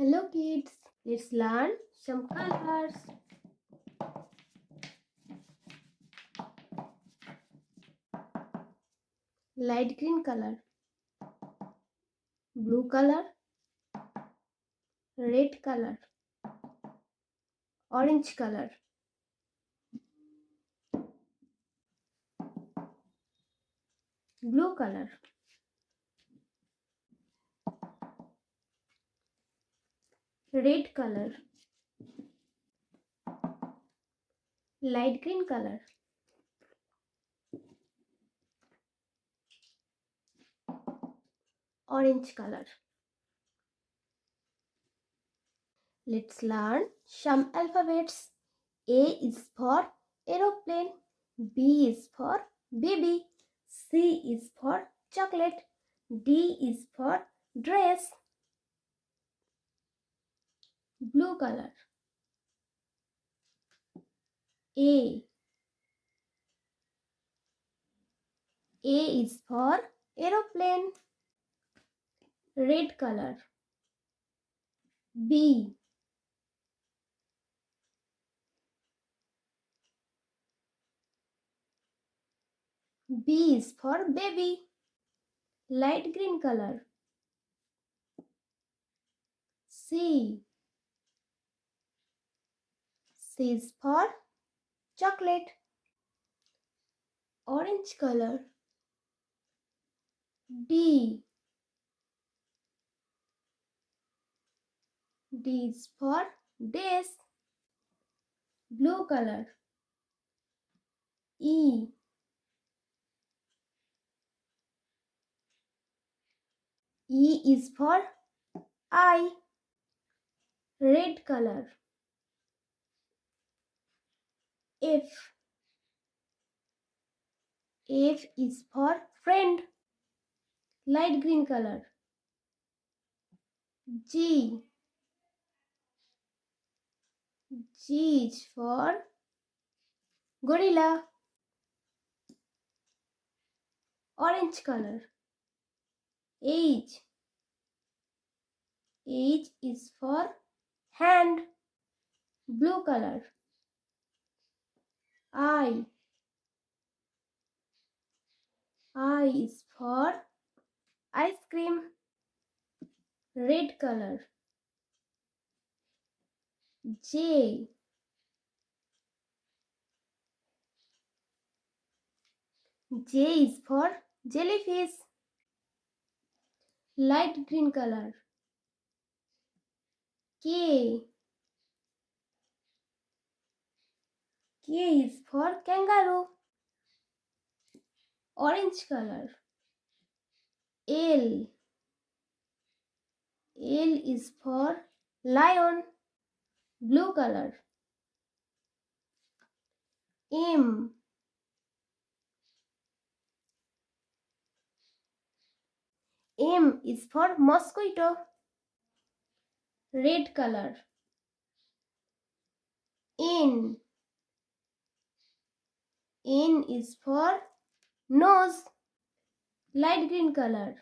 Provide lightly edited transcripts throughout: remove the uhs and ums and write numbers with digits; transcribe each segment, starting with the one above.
Hello kids, let's learn some colors. Light green color, blue color, red color, orange color, blue color, red color, light green color, orange color. Let's learn some alphabets. A is for aeroplane, B is for baby, C is for chocolate, D is for dress. Blue color. A is for aeroplane. Red color. B is for baby. Light green color. C is for chocolate. Orange color. D is for days. Blue color. E is for eye. Red color. F is for friend. Light green color. G is for gorilla. Orange color. H is for hand. Blue color. I is for ice cream. Red color. J is for jellyfish. Light green color. K is for kangaroo. Orange color. L is for lion. Blue color. M is for mosquito. Red color. N is for nose. Light green color.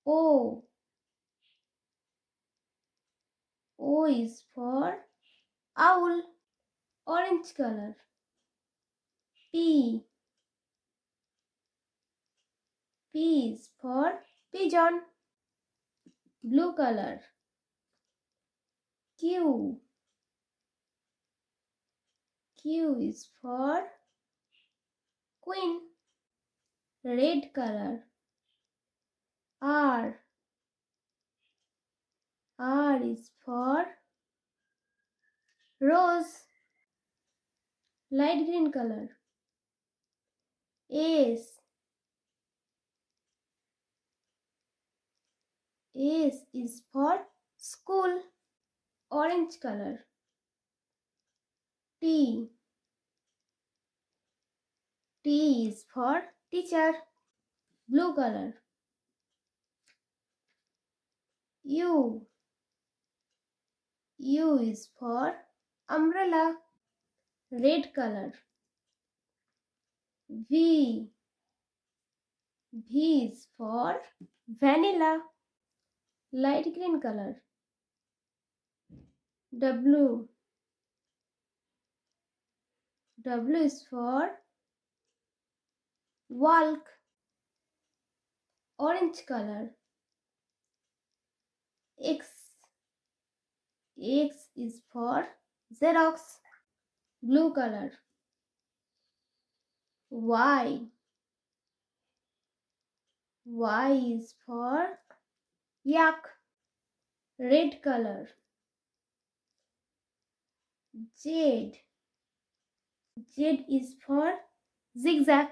O is for owl. Orange color. P is for pigeon. Blue color. Q is for queen. Red color. R is for rose. Light green color. S is for school. Orange color. T is for teacher. Blue color. U is for umbrella. Red color. V is for vanilla. Light green color. W. W is for walk. Orange color. X. X is for Xerox. Blue color. Y. Y is for yak. Red color. Z. Z is for zigzag.